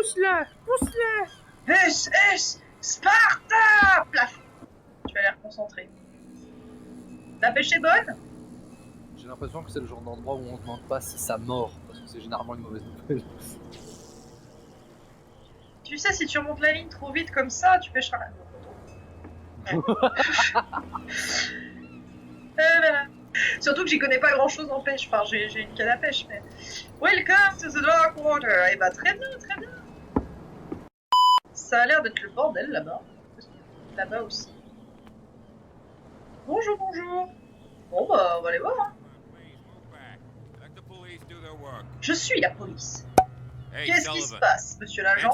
Pousse-le! Pousse-le! Hus! Sparta! Plaf! Tu vas l'air concentré. La pêche est bonne? J'ai l'impression que c'est le genre d'endroit où on ne demande pas si ça mord, parce que c'est généralement une mauvaise nouvelle. Tu sais, si tu remontes la ligne trop vite comme ça, tu pêcheras la... Surtout que j'y connais pas grand chose en pêche, enfin j'ai une canne à pêche, mais... Welcome to the Darkwater! Eh bah très bien, très bien! Ça a l'air d'être le bordel là-bas. Là-bas aussi. Bonjour, bonjour! Bon bah on va aller voir, hein. Je suis la police. Qu'est-ce qui se passe, monsieur l'agent?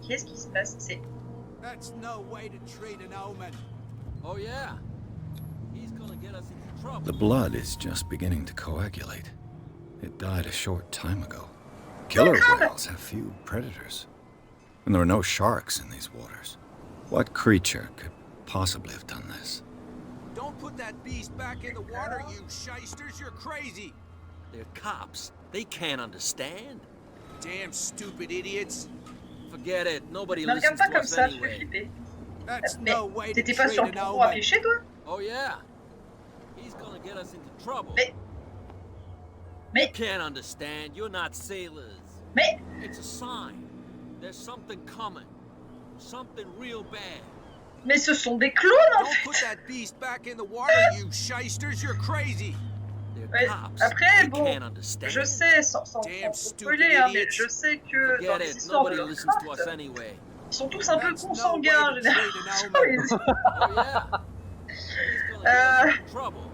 Qu'est-ce qui se passe? C'est... That's no way to treat an omen. Oh yeah. He's gonna get us into trouble. The blood is just beginning to coagulate. It died a short time ago. Killer whales have few predators. And there are no sharks in these waters. What creature could possibly have done this? Don't put that beast back in the water, you shysters. You're crazy. They're cops. They can't understand. Damn stupid idiots. Forget it. Nobody Ne regarde listens pas to comme us ça, tu fais anyway. flipper. That's Mais no way to t'étais pas treat sur le an trottoir à omen. pêcher, toi? Oh yeah. He's gonna get us into trouble. Mais... You can't understand. You're not sailors. Mais... It's a sign. There's something coming. Something real bad. Mais ce sont des clones, en Don't fait! put that beast back in the water, you shysters. You're crazy. They're Ouais, cops. après, They bon, can't understand. je sais, sans trop spoiler, hein, mais je sais que dans Forget les it. histoires de Nobody listens to us Lovecraft, anyway. ils sont tous un peu That's no consanguins, en way to général. treat an omen. Oh yeah. He's gonna get us into trouble.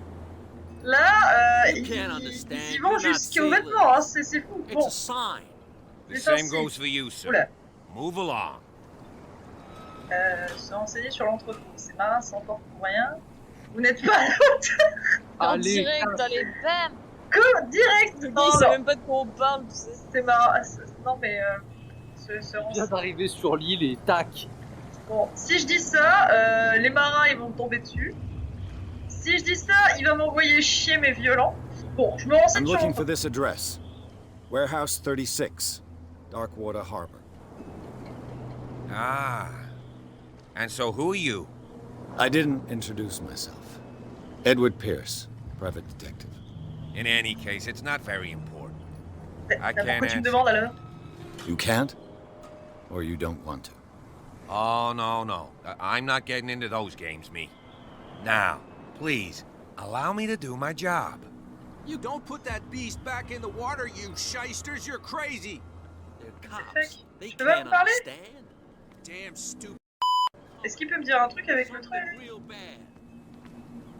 Là, You ils can't understand. y vont You're not jusqu'aux sailors. vêtements, hein, c'est fou. It's Bon, a sign. The ça, same c'est- goes for you, sir. Oula. Move along. Se renseigner sur l'entrepôt, c'est marrant, c'est encore pour rien. Vous n'êtes pas à la hauteur. En Allez, direct dans les bains. Que direct. Le gars, Non, il sait non, même pas de quoi on parle, tu sais. c'est marrant. Non, mais se il vient renseigner. d'arriver sur l'île et tac. Bon, si je dis ça, les marins ils vont me tomber dessus. Si je dis ça, il va m'envoyer chier mais violent. Bon, je me renseigne I'm sur looking for l'entrepôt. this address. Warehouse 36, Darkwater Harbor. Ah. And so who are you? I didn't introduce myself. Edward Pierce, private detective. In any case, it's not very important. I Pourquoi can't tu me answer. demandes alors? You can't? Or you don't want to? Oh, no. I'm not getting into those games, me. Now, please, allow me to do my job. You don't put that beast back in the water, you shysters. You're crazy. They're cops. They Tu peux pas can't me parler? understand. Damn stupid. Est-ce qu'il peut me dire un truc avec le Something truc? real bad.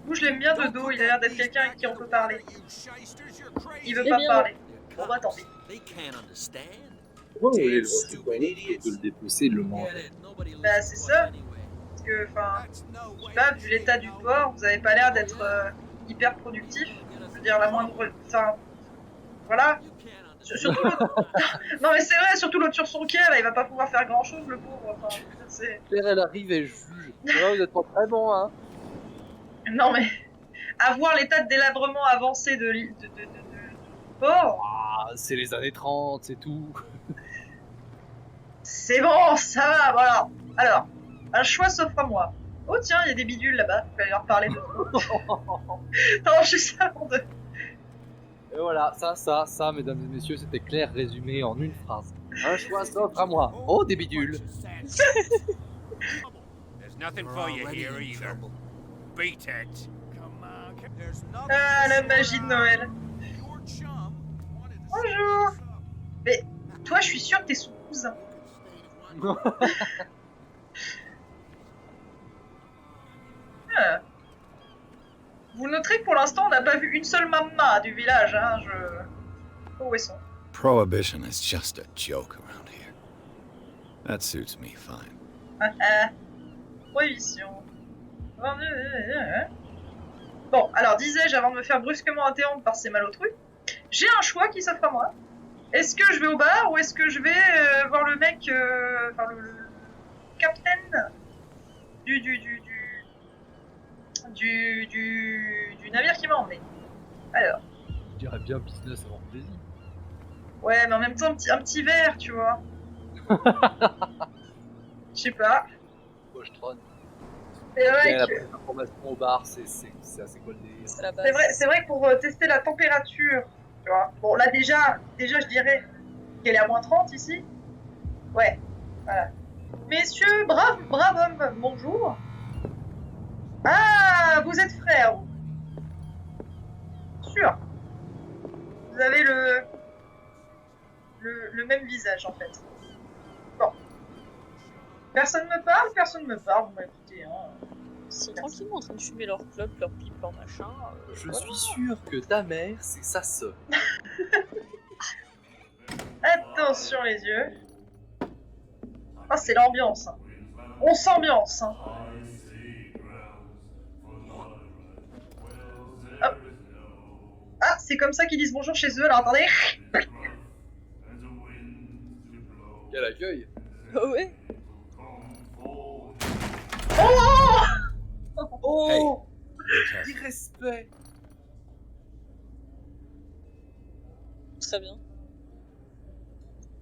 Ou je l'aime bien de Don't dos, put il a l'air that d'être beast quelqu'un avec back qui in on the peut water, parler. you shysters. You're Il crazy. veut Eh pas me bien. parler. They're Bon bah tant cops. pis. They can't understand. Pourquoi vous voulez le Damn voir stupid idiots. de le dépecer, de le Forget manger? it. Nobody Bah, listens c'est to ça. us anyway. Parce que, enfin, That's no je sais way pas, to vu treat l'état du an port, omen. vous avez pas l'air d'être hyper productif. Je veux dire, la moindre... Enfin, voilà. You can't Surtout l'autre... Non mais c'est vrai, surtout l'autre sur son quai, là, il va pas pouvoir faire grand chose, le pauvre. Enfin, c'est... Claire, elle arrive et juge. Là, vous êtes pas très bon, hein. Non mais... Avoir l'état de délabrement avancé de l'île du port, Ah, c'est les années 30, c'est tout. c'est bon, ça va, voilà. Alors, un choix s'offre à moi. Oh tiens, il y a des bidules là-bas, je vais leur parler de... Non, juste avant de... Et voilà, ça, mesdames et messieurs, c'était clair résumé en une phrase. Un choix s'offre à moi. Oh, des bidules. There's nothing for you here either. Beat it. Ah, la magie de Noël. Bonjour. Mais, toi, je suis sûre que t'es son cousin. Ah. Vous noterez que pour l'instant, on n'a pas vu une seule mamma du village, hein, Oh, où ils sont? Prohibition is just a joke around here. That suits me fine. Prohibition. Bon, alors disais-je avant de me faire brusquement interrompre par ces malotrus, j'ai un choix qui s'offre à moi. Est-ce que je vais au bar ou est-ce que je vais voir le mec, enfin le capitaine du navire qui m'a emmené. Alors. Je dirais bien business avant plaisir. Ouais, mais en même temps, un petit verre, tu vois. Je sais pas. Pochetron. C'est vrai La que... information au bar, c'est assez cool. C'est la base. C'est vrai que pour tester la température, tu vois. Bon, là, déjà je dirais qu'elle est à -30 ici. Ouais, voilà. Messieurs, brave homme, bonjour. Ah, vous êtes frères, vous. Sûr. Vous avez le même visage, en fait. Bon. Personne me parle. Bon, bah, écoutez, hein. Ils sont tranquillement en train de fumer leur clope, leur pipe, leur machin. Je suis sûr que ta mère, c'est sa sœur. Attention les yeux. Ah, c'est l'ambiance. Hein. On s'ambiance. Hein. Hop. Ah, c'est comme ça qu'ils disent bonjour chez eux. Alors attendez. Quel accueil. Oh ouais. Oh, Irrespect. Très bien.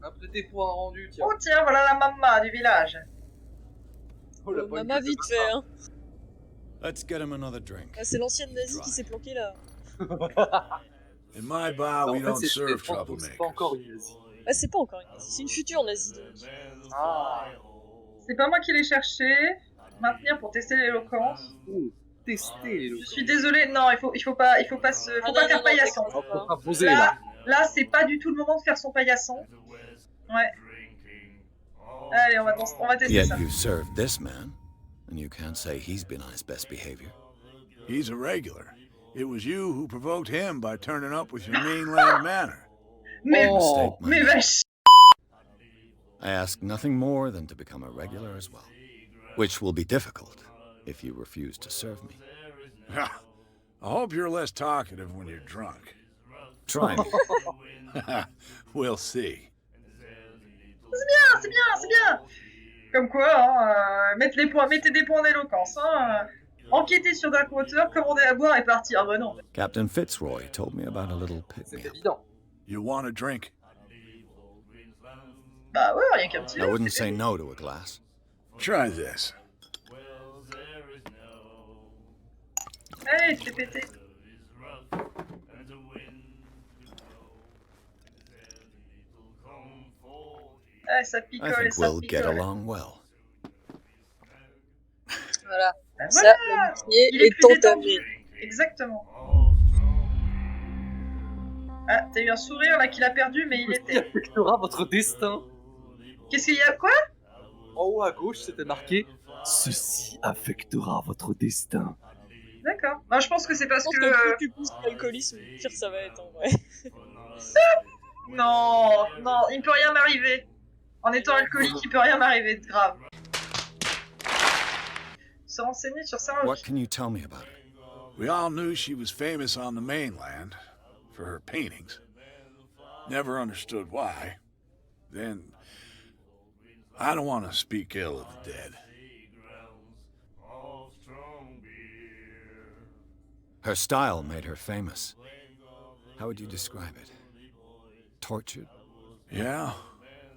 Après tes points rendus, tiens. oh tiens, voilà la maman du village. Oh, la poigne Mama de vite papa. fait, hein. Let's get him another drink. Ah, c'est l'ancienne nazie qui s'est planquée là. In my bar, we En don't fait, c'est serve France, donc c'est pas troublemakers. encore une nazie. Ah, c'est pas encore une nazie, c'est une future nazie donc. Ah. C'est pas moi qui l'ai cherché. Maintenir pour tester l'éloquence. Tester les Je suis désolée. Non, il faut pas faire paillasson. t'inquiète pas. Faut poser là. Là, c'est pas du tout le moment de faire son paillasson. Ouais. Allez, on va tester Yet ça. you served this man, and you can't say he's been on his best behavior. He's a regular. It was you who provoked him by turning up with your mainland manner. Mais, Mistake, my mais man. vache. I ask nothing more than to become a regular as well, which will be difficult if you refuse to serve me. I hope you're less talkative when you're drunk. Try me. We'll see. C'est bien. Comme quoi, hein, mettez des points d'éloquence. Hein. Enquêter sur Darkwater, commander à boire et partir. Ah bah non. Captain Fitzroy told me about a little C'est pick-me-up. évident. You want a drink? Bah ouais, rien qu'un petit I verre. wouldn't say no to a glass. Try this. Allez, fais péter. Ah, ça I picole et think ça we'll get picole. along well. Voilà. Bah Ça, voilà, l'amitié il est est plus détendu. entamée. Exactement. Ah, t'as eu un sourire là qu'il a perdu, mais il Ceci était. affectera votre destin. Qu'est-ce qu'il y a? Quoi? En haut à gauche, c'était marqué « Ceci affectera votre destin D'accord. Bah, je pense que c'est Je parce pense que. que plus tu pousses l'alcoolisme, pire ça va être en vrai. Non, il ne peut rien m'arriver. En étant alcoolique, il peut rien m'arriver de grave. Se renseigner sur ça. What can you tell me about her? We all knew she was famous on the mainland for her paintings. Never understood why. Then, I don't want to speak ill of the dead. Her style made her famous. How would you describe it? Tortured? Yeah,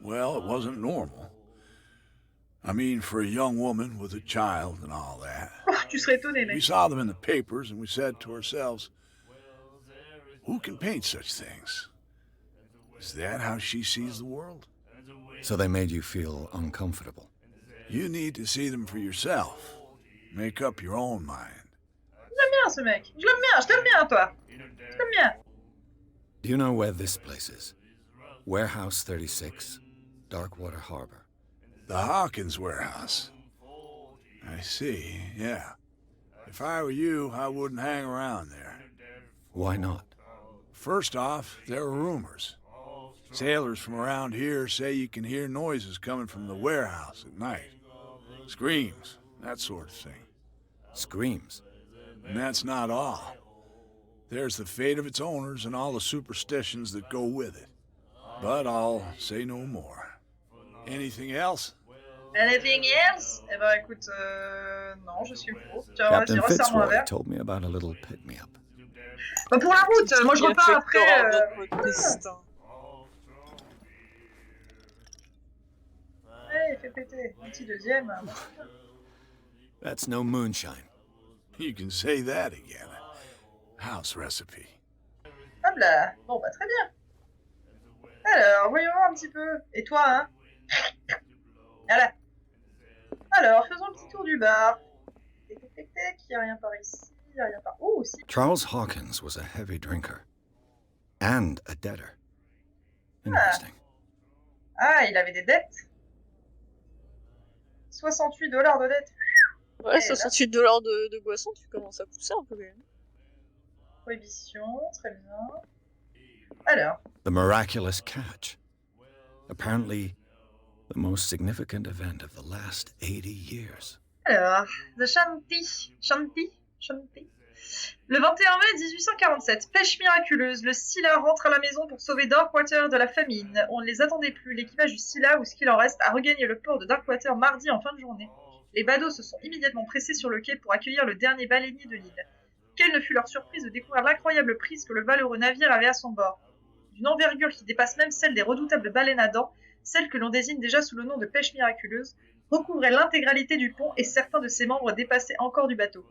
well, it wasn't normal. I mean, for a young woman with a child and all that. Oh, tu serais étonné, We mec. saw them in the papers and we said to ourselves, who can paint such things? Is that how she sees the world? So they made you feel uncomfortable. You need to see them for yourself. Make up your own mind. Je l'aime bien, ce mec. Je l'aime bien, toi. Je l'aime bien. Do you know where this place is? Warehouse 36, Darkwater Harbor. The Hawkins warehouse. I see, yeah. If I were you, I wouldn't hang around there. Why not? First off, there are rumors. Sailors from around here say you can hear noises coming from the warehouse at night. Screams, that sort of thing. Screams. And that's not all. There's the fate of its owners and all the superstitions that go with it. But I'll say no more. Anything else? Anything else? Eh ben écoute, non, je suis pour. Tiens, vas-y, Captain resserre-moi un Fitzroy verre. told me about a little pick-me-up. Bah pour la route, moi je Qui repars affectera après. notre destin. Ouais, fais péter. Un petit deuxième. That's no moonshine. You can say that again. House recipe. Hop là. Bon bah très bien. Alors, voyons voir un petit peu. Et toi, hein? Voilà. Alors, faisons le petit tour du bar. Tic, tic, tic, tic. Y'a rien par ici, y'a rien par... Oh, si. Charles Hawkins was a heavy drinker. And a debtor. Interesting. Ah, il avait des dettes. 68 $ de dettes. Ouais, 68 $ de boisson, tu commences à pousser un peu quand même. Prohibition, très bien. Alors, The miraculous catch. Apparently, the most significant event of the last 80 years. The Shanti. Le 21 mai 1847, pêche miraculeuse. Le Scylla rentre à la maison pour sauver Darkwater de la famine. On ne les attendait plus. L'équipage du Scylla, ou ce qu'il en reste, a regagné le port de Darkwater mardi en fin de journée. Les badauds se sont immédiatement pressés sur le quai pour accueillir le dernier baleinier de l'île. Quelle ne fut leur surprise de découvrir l'incroyable prise que le valeureux navire avait à son bord. D'une envergure qui dépasse même celle des redoutables baleines à dents, celle que l'on désigne déjà sous le nom de pêche miraculeuse, recouvrait l'intégralité du pont et certains de ses membres dépassaient encore du bateau.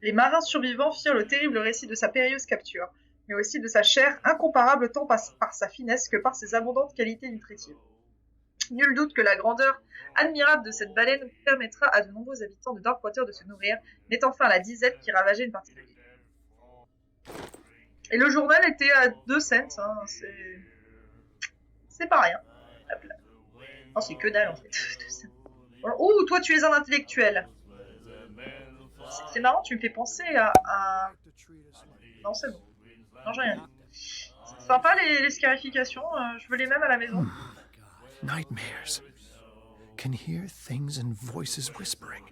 Les marins survivants firent le terrible récit de sa périlleuse capture, mais aussi de sa chair incomparable tant par sa finesse que par ses abondantes qualités nutritives. Nul doute que la grandeur admirable de cette baleine permettra à de nombreux habitants de Darkwater de se nourrir, mettant fin à la disette qui ravageait une partie de l'île. Et le journal était à 2 cents, hein, c'est pas rien. Hop là. Oh, c'est que dalle en fait. Oh, toi tu es un intellectuel. C'est marrant, tu me fais penser à... Non, c'est bon. Non, j'ai rien dit. C'est sympa les scarifications, je veux les mêmes à la maison. Nightmares. Can hear things and voices whispering.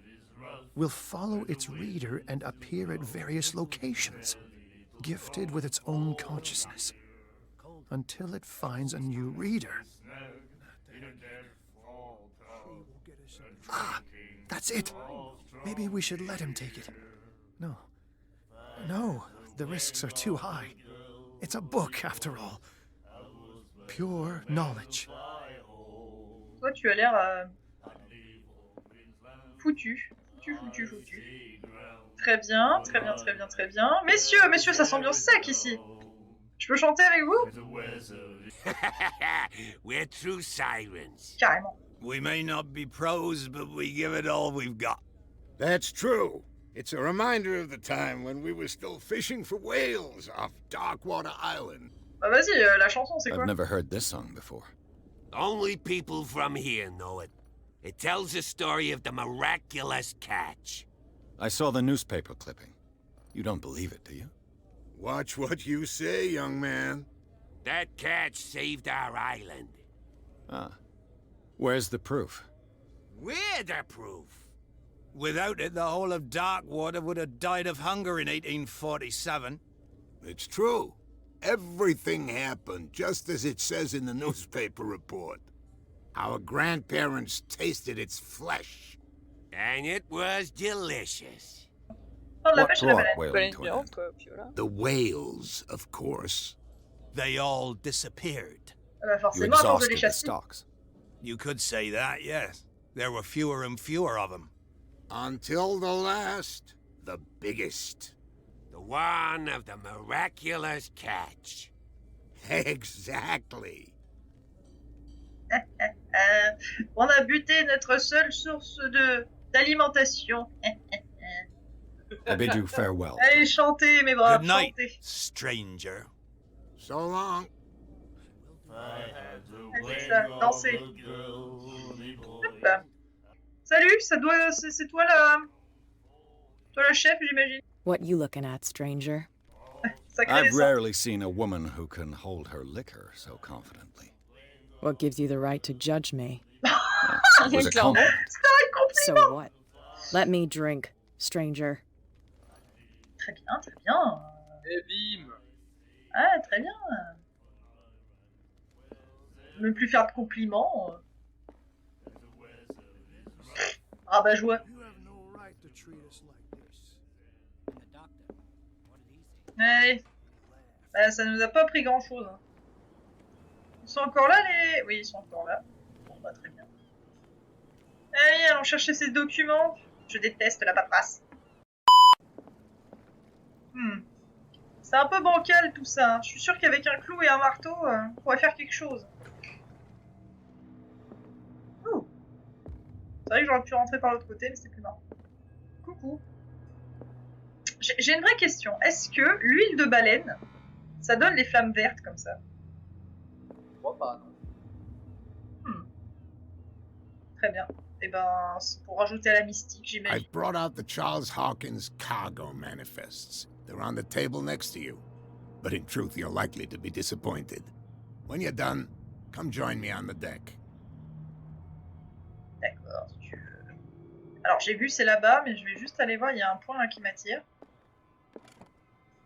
Will follow its reader and appear at various locations, gifted with its own consciousness, until it finds a new reader. Ah, that's it. Maybe we should let him take it. No. No, the risks are too high. It's a book, after all. Pure knowledge. Toi, tu as l'air foutu. Très bien. Messieurs, ça sent bien sec ici. Je peux chanter avec vous? We're true sirens. Carrément. We may not be pros, but we give it all we've got. That's true. It's a reminder of the time when we were still fishing for whales off Darkwater Island. Bah vas-y, la chanson, c'est quoi? I've never heard this song before. Only people from here know it. It tells the story of the miraculous catch. I saw the newspaper clipping. You don't believe it, do you? Watch what you say, young man. That catch saved our island. Ah. Where's the proof? We're the proof. Without it, the whole of Darkwater would have died of hunger in 1847. It's true. Everything happened just as it says in the newspaper report. Our grandparents tasted its flesh. And it was delicious. Oh, la What pêche à la brought baleine. whaling Baleine to an géante, end? quoi, puis voilà. The whales, of course. They all disappeared. Bah You forcément, à force de les exhausted the chasser. stocks. You could say that, yes. There were fewer and fewer of them. Until the last, the biggest. The one of the miraculous catch. Exactly. On a buté notre seule source d'alimentation. I bid you farewell. Allez, chantez, mes braves, Good night, chantez. stranger. So long. C'est ça, dansez. Hop là. Salut, c'est toi la chef, j'imagine. What you looking at, stranger? Sacré I've descente. rarely seen a woman who can hold her liquor so confidently. What gives you the right to judge me? It was a Clairement. compliment. C'est un compliment. So what? Let me drink, stranger. Très bien. Et bim. Ah, très bien. Ne plus faire de compliments. Ah bah je vois. Ouais. Bah ça nous a pas pris grand chose. Hein. Ils sont encore là les... Oui, ils sont encore là. Bon bah très bien. Allez, allons chercher ces documents. Je déteste la paperasse. C'est un peu bancal tout ça. Hein. Je suis sûr qu'avec un clou et un marteau, on pourrait faire quelque chose. Ouh. C'est vrai que j'aurais pu rentrer par l'autre côté, mais c'est plus marrant. Coucou. J'ai une vraie question. Est-ce que l'huile de baleine, ça donne les flammes vertes comme ça? Je crois pas, non. Très bien. Eh ben, c'est pour rajouter à la mystique, j'imagine. I've brought out the Charles Hawkins cargo manifests. They're on the table next to you. But in truth, you're likely to be disappointed. When you're done, come join me on the deck. D'accord, si tu veux. Alors, j'ai vu, c'est là-bas, mais je vais juste aller voir, il y a un point là qui m'attire.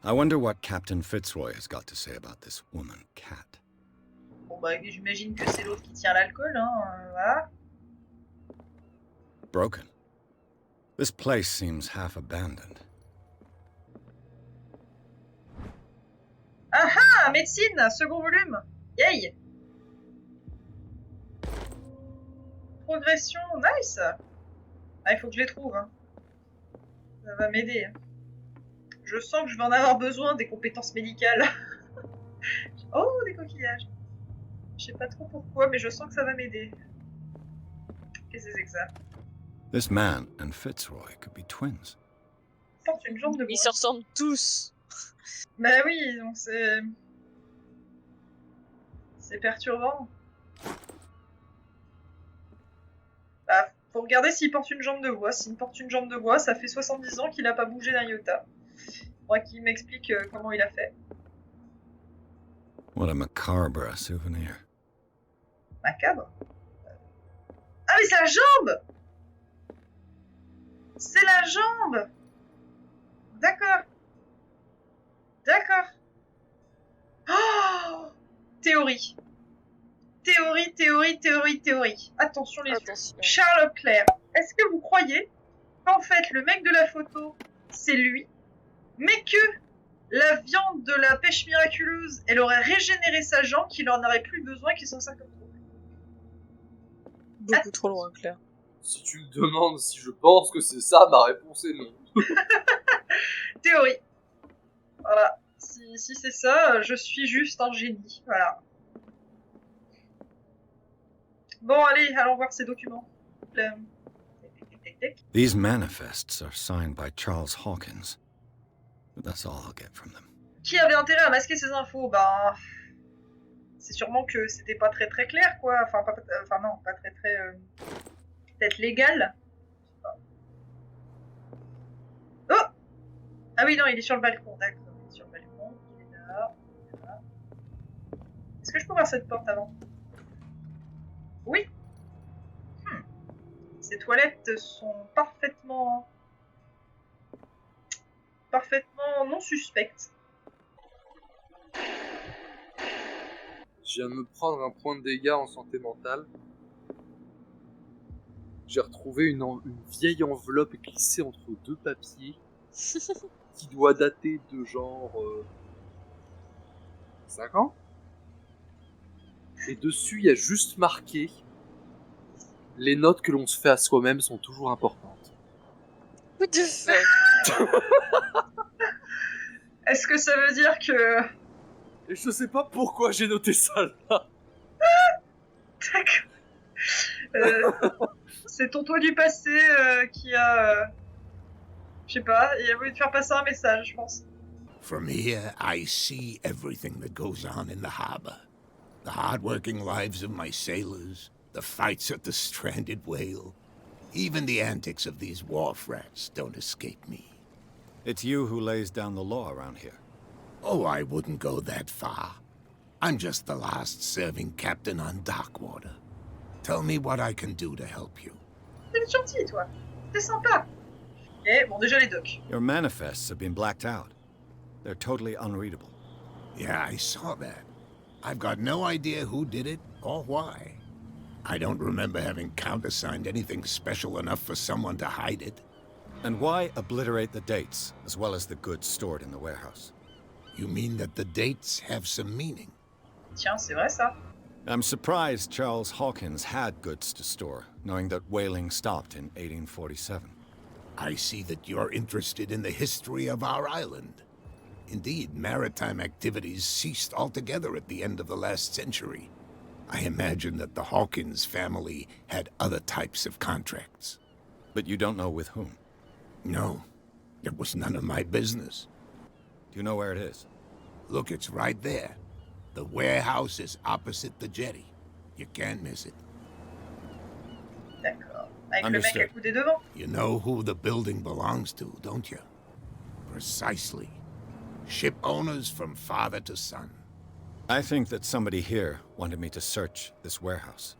I wonder what Captain Fitzroy has got to say about this woman, Cat. Bon bah, j'imagine que c'est l'autre qui tient l'alcool, hein, voilà. Broken. This place seems half abandoned. Ah ah, médecine, second volume. Yay. Progression, nice. Ah, il faut que je les trouve. Hein. Ça va m'aider. Je sens que je vais en avoir besoin des compétences médicales. Oh, des coquillages. Je sais pas trop pourquoi, mais je sens que ça va m'aider. Qu'est-ce que c'est que ça? This man and Fitzroy could be twins. Porte une jambe de bois. Ils se ressemblent tous. Bah oui, donc c'est... C'est perturbant. Bah, faut regarder s'il porte une jambe de bois. S'il porte une jambe de bois, ça fait 70 ans qu'il a pas bougé d'un iota. Faudra qu'il m'explique comment il a fait. What a macabre souvenir. Macabre? Ah mais c'est la jambe! C'est la jambe! D'accord. D'accord. Oh! Théorie. Théorie. Attention les yeux. Charles Leclerc, est-ce que vous croyez qu'en fait le mec de la photo, c'est lui, mais que la viande de la pêche miraculeuse, elle aurait régénéré sa jambe, qu'il en aurait plus besoin, qu'il s'en sert comme trop? Beaucoup trop loin, Claire. Si tu me demandes si je pense que c'est ça, ma réponse est non. Théorie. Voilà. Si c'est ça, je suis juste un génie. Voilà. Bon, allez, allons voir ces documents. These manifests are signed by Charles Hawkins. But that's all I'll get from them. Qui avait intérêt à masquer ces infos? Ben, c'est sûrement que c'était pas très clair, quoi. Enfin, non, pas très peut-être légal. Oh! Ah oui, non, il est sur le balcon, d'accord. Il est sur le balcon, il est là. Est-ce que je peux ouvrir cette porte avant? Oui. Ces toilettes sont parfaitement non suspectes. Je viens de me prendre un point de dégâts en santé mentale. J'ai retrouvé une vieille enveloppe glissée entre deux papiers qui doit dater de genre 5 ans. Et dessus, il y a juste marqué « Les notes que l'on se fait à soi-même sont toujours importantes. » What the fuck? Est-ce que ça veut dire que... Et je sais pas pourquoi j'ai noté ça là. D'accord. C'est ton toi du passé qui a... je sais pas, il a voulu te faire passer un message, je pense. From here, I see everything that goes on in the harbor. The hard-working lives of my sailors, the fights at the stranded whale. Even the antics of these wharf rats don't escape me. It's you who lays down the law around here. Oh, I wouldn't go that far. I'm just the last serving captain on Darkwater. Tell me what I can do to help you. T'es gentil, toi. T'es sympa. Ok, bon, déjà les docs. Your manifests have been blacked out. They're totally unreadable. Yeah, I saw that. I've got no idea who did it or why. I don't remember having countersigned anything special enough for someone to hide it. And why obliterate the dates, as well as the goods stored in the warehouse? You mean that the dates have some meaning? Tiens, c'est vrai ça. I'm surprised Charles Hawkins had goods to store, knowing that whaling stopped in 1847. I see that you're interested in the history of our island. Indeed, maritime activities ceased altogether at the end of the last century. I imagine that the Hawkins family had other types of contracts. But you don't know with whom? No, it was none of my business. Do you know where it is? Look, it's right there. The warehouse is opposite the jetty. You can't miss it. D'accord. Avec le mec à côté devant. You know who the building belongs to, don't you? Precisely. Ship owners from father to son. I think that somebody here wanted me to search this warehouse.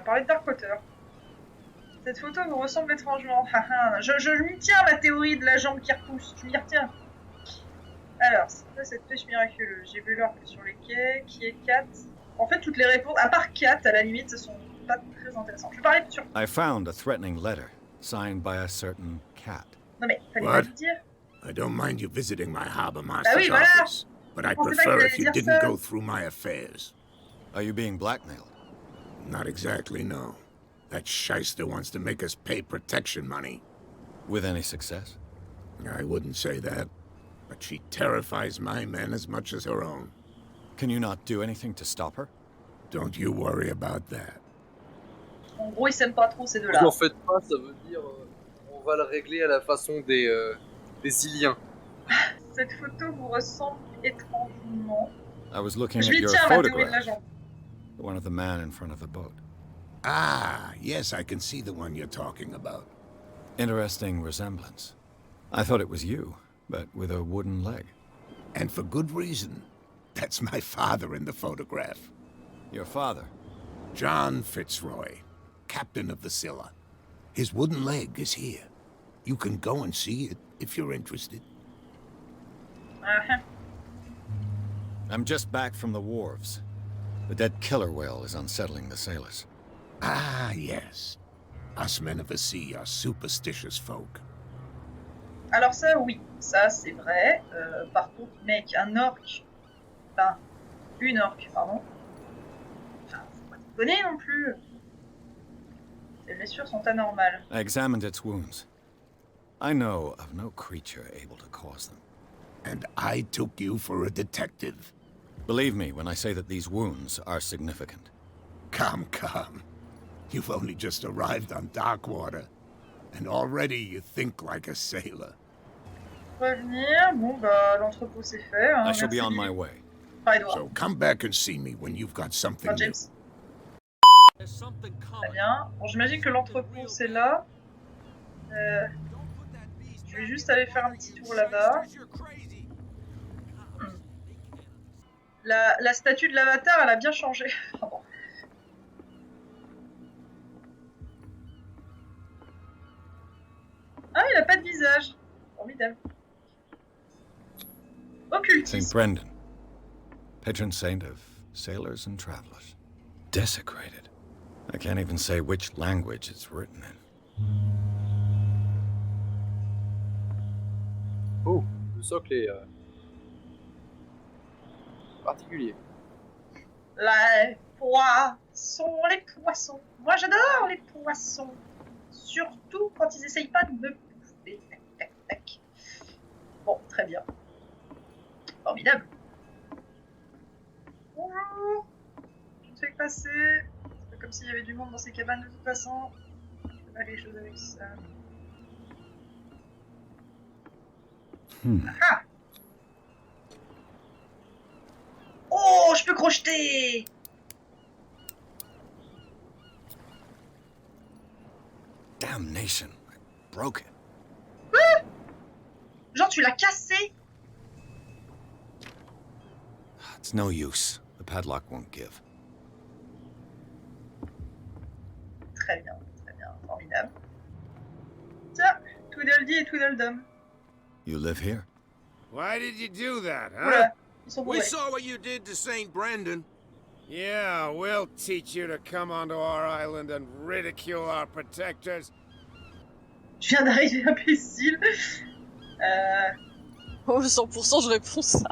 Parler de Darkwater. Cette photo vous ressemble étrangement. je m'y tiens à ma théorie de la jambe qui repousse. Je m'y retiens. Alors, c'est quoi cette pêche miraculeuse? J'ai vu l'orque sur les quais. Qui est Kat? En fait, toutes les réponses, à part Kat, à la limite, ce sont pas très intéressantes. Je vais parler sur... I found a threatening letter, signed by a certain cat. Non mais, fallait pas le dire. I don't mind you visiting my harbor master's oui, voilà. office, but I'd prefer if you didn't go through my affairs. Are you being blackmailed? Not exactly, no. That shyster wants to make us pay protection money. With any success? I wouldn't say that, but she terrifies my men as much as her own. Can you not do anything to stop her? Don't you worry about that. En gros, ils s'aiment pas trop ces deux-là. Si en faites pas, ça veut dire on va le régler à la façon des Iliens. Cette photo vous ressemble étrangement. I was looking Je at lui your tiens à ma théorie de la photograph. jambe. The one of the man in front of the boat. Ah, yes, I can see the one you're talking about. Interesting resemblance. I thought it was you, but with a wooden leg. And for good reason. That's my father in the photograph. Your father? John Fitzroy, captain of the Scylla. His wooden leg is here. You can go and see it if you're interested. I'm just back from the wharves. The dead killer whale is unsettling the sailors. Ah, yes. Us men of the sea are superstitious folk. Alors ça, oui, ça c'est vrai. Par contre, mec, un orque... Enfin, une orque, pardon. Enfin, faut pas déconner non plus. Ces blessures sont anormales. I examined its wounds. I know of no creature able to cause them. And I took you for a detective. Believe me when I say that these wounds are significant. Come. You've only just arrived on Darkwater, and already you think like a sailor. Revenir, bon bah l'entrepôt c'est fait. Hein, I shall be on my way. So come back and see me when you've got something new. James. Très bien. Bon, j'imagine que l'entrepôt c'est là. Je vais juste aller faire un petit tour là-bas. La statue de l'avatar, elle a bien changé. Ah bon. Ah, il a pas de visage. Formidable. Occultisme. Saint Brendan, patron saint of sailors and travelers. Desecrated. I can't even say which language it's written in. Oh, le socle est particulier. Les poissons. Moi j'adore les poissons. Surtout quand ils essayent pas de me bouffer. Tac. Bon, très bien. Formidable. Bonjour. Je te fais passer. C'est pas comme s'il y avait du monde dans ces cabanes de toute façon. Je fais pas les choses avec ça. Ah. Oh, je peux crocheter. Damnation, I broke it. Quoi? Genre tu l'as cassé? It's no use. The padlock won't give. Très bien, formidable. Tiens, Tweedledee et Tweedledum. You live here? Why did you do that, huh? Oula, ils sont We bourrés. saw what you did to St. Brendan. Yeah, we'll teach you to come onto our island and ridicule our protectors. Je viens d'arriver, imbécile. Oh, 100% je réponds ça.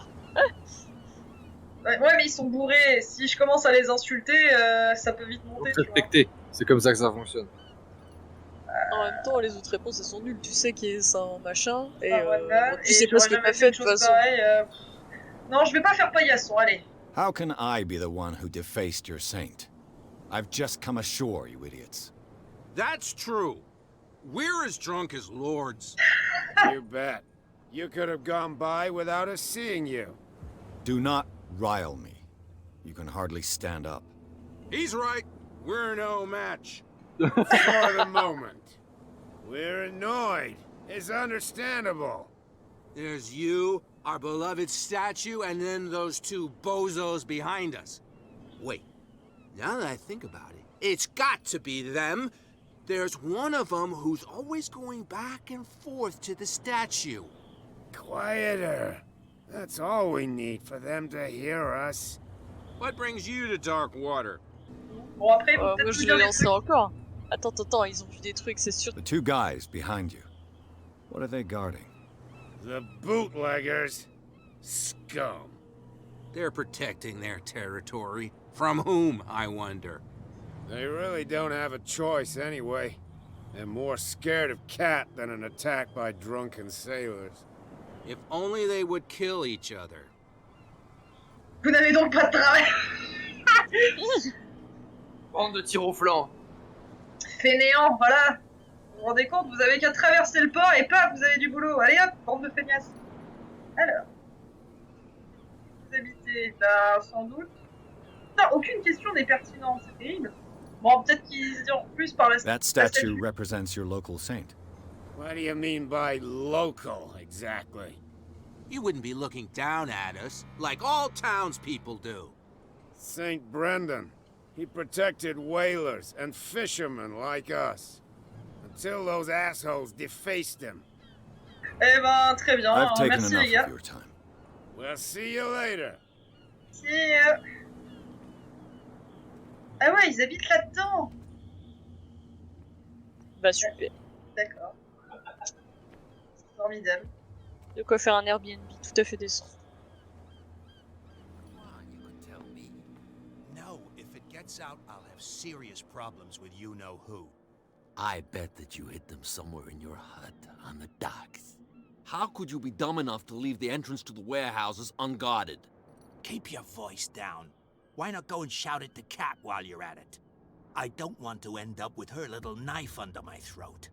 Ouais, mais ils sont bourrés. Si je commence à les insulter, ça peut vite monter. Faut respecter. C'est comme ça que ça fonctionne. En même temps, les autres réponses elles sont nulles. Tu sais qui est ça en machin, et voilà. tu sais pas ce qu'il a fait de toute façon. Non, je vais pas faire paillasson, allez. How can I be the one who defaced your saint? I've just come ashore, you idiots. That's true. We're as drunk as lords. You bet. You could have gone by without us seeing you. Do not rile me. You can hardly stand up. He's right. We're no match. For the moment. We're annoyed. It's understandable. There's you, our beloved statue, and then those two bozos behind us. Wait, now that I think about it, it's got to be them. There's one of them who's always going back and forth to the statue. Quieter. That's all we need for them to hear us. What brings you to Darkwater? Bon, après, Moi je l'ai lancé encore. Attends, ils ont vu des trucs, c'est sûr. The two guys behind you. What are they guarding? The bootleggers. Scum. They're protecting their territory. From whom, I wonder? They really don't have a choice anyway. They're more scared of Cat than an attack by drunken sailors. If only they would kill each other. Vous n'avez donc pas de travail. Bande de tir au flanc. Fainéant, voilà. Vous vous rendez compte, vous avez qu'à traverser le port et paf, vous avez du boulot. Allez hop, bande de feignasses. Alors. Vous habitez là, sans doute. Putain, aucune question n'est pertinente, c'est terrible. Bon, peut-être qu'ils diront plus par la That statue represents your local saint. What do you mean by local, exactly? You wouldn't be looking down at us, like all townspeople do. St. Brendan. He protected whalers and fishermen like us. Until those assholes defaced him. Eh ben, très bien. I've taken Merci, enough les gars. of your time. We'll see you later. See ya. Ah ouais, ils habitent là-dedans. Bah super. D'accord. Formidable. De quoi faire un Airbnb tout à fait décent. You could tell me. No, if it gets out, I'll have serious problems with you-know-who. I bet that you hid them somewhere in your hut on the docks. How could you be dumb enough to leave the entrance to the warehouses unguarded? Keep your voice down. Why not go and shout at the cat while you're at it? I don't want to end up with her little knife under my throat.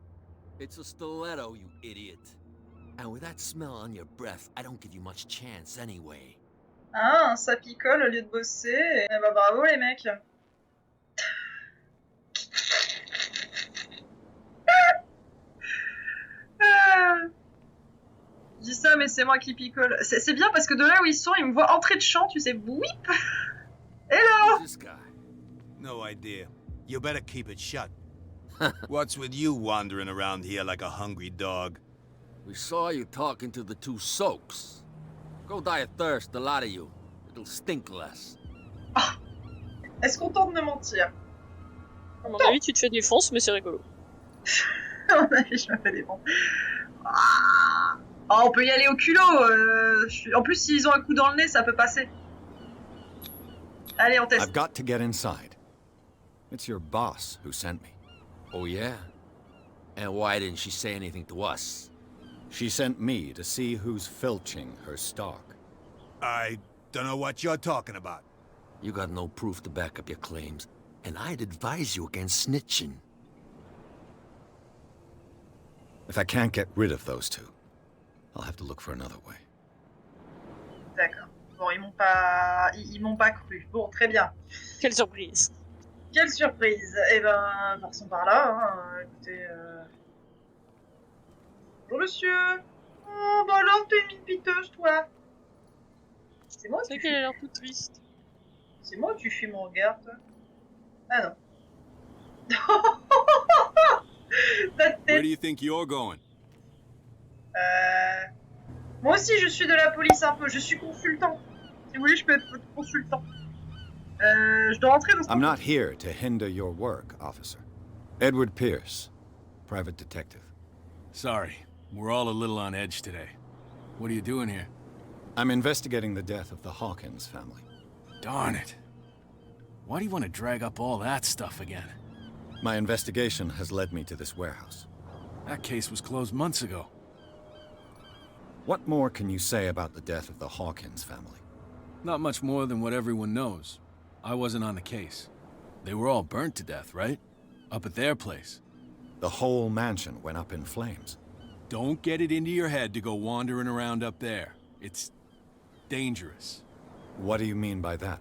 It's a stiletto, you idiot. And with that smell on your breath, I don't give you much chance anyway. Ah, ça picole au lieu de bosser. Eh bah bravo les mecs. Je dis ça, mais c'est moi qui picole. C'est bien parce que de là où ils sont, ils me voient entrer de champ, tu sais. Whip. Hello. This guy? No idea. You better keep it shut. What's with you wandering around here like a hungry dog? We saw you talking to the two soaks. Go die of thirst, the lot of you. It'll stink less. Ah. Est-ce qu'on tente de mentir? À mon avis, tu te fais défonce, mais c'est rigolo. À mon avis, je me fais défoncer. Ah. Oh, on peut y aller au culot. En plus, s'ils ont un coup dans le nez, ça peut passer. Allez, on teste. I've got to get inside. It's your boss who sent me. Oh yeah? And why didn't she say anything to us? She sent me to see who's filching her stock. I don't know what you're talking about. You got no proof to back up your claims, and I'd advise you against snitching. If I can't get rid of those two, I'll have to look for another way. D'accord. Bon, ils m'ont pas cru. Bon, très bien. Quelle surprise. Quelle surprise. Eh ben, passons par là. Hein. Écoutez. Bonjour monsieur. Oh, bah alors t'es une piteuse, toi. C'est moi. C'est vrai qu'elle a l'air toute triste. C'est moi ou tu fuis mon regard, toi? Ah non. Where do you think you're going? Moi aussi, je suis de la police un peu. Je suis consultant. Si vous voulez, je peux être votre consultant. Je dois rentrer dans ce I'm not here to hinder your work, officer. Edward Pierce, private detective. Sorry, we're all a little on edge today. What are you doing here? I'm investigating the death of the Hawkins family. Darn it. Why do you want to drag up all that stuff again? My investigation has led me to this warehouse. That case was closed months ago. What more can you say about the death of the Hawkins family? Not much more than what everyone knows. I wasn't on the case. They were all burnt to death, right? Up at their place. The whole mansion went up in flames. Don't get it into your head to go wandering around up there. It's dangerous. What do you mean by that?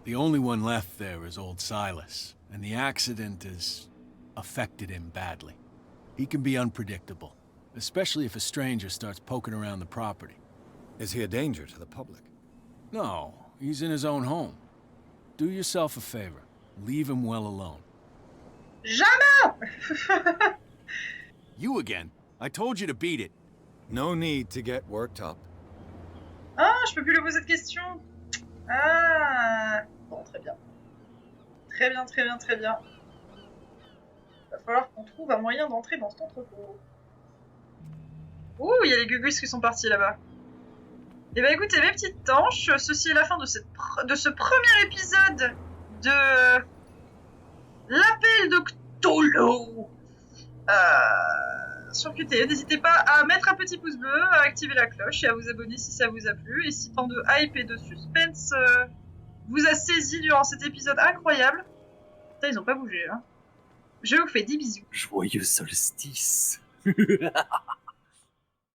The only one left there is old Silas, and the accident has affected him badly. He can be unpredictable, especially if a stranger starts poking around the property. Is he a danger to the public? No, he's in his own home. Do yourself a favor. Leave him well alone. Jamais! You again? I told you to beat it. No need to get worked up. Ah, je peux plus lui poser de questions. Ah. Bon, très bien. Très bien, très bien, très bien. Va falloir qu'on trouve un moyen d'entrer dans cet entrepôt. Ouh, il y a les gugus qui sont partis là-bas. Et bah écoutez, mes petites tanches, ceci est la fin de ce premier épisode de l'appel de Chtulhu sur QTE. N'hésitez pas à mettre un petit pouce bleu, à activer la cloche et à vous abonner si ça vous a plu. Et si tant de hype et de suspense vous a saisi durant cet épisode incroyable. Putain, ils ont pas bougé, hein. Je vous fais des bisous. Joyeux solstice.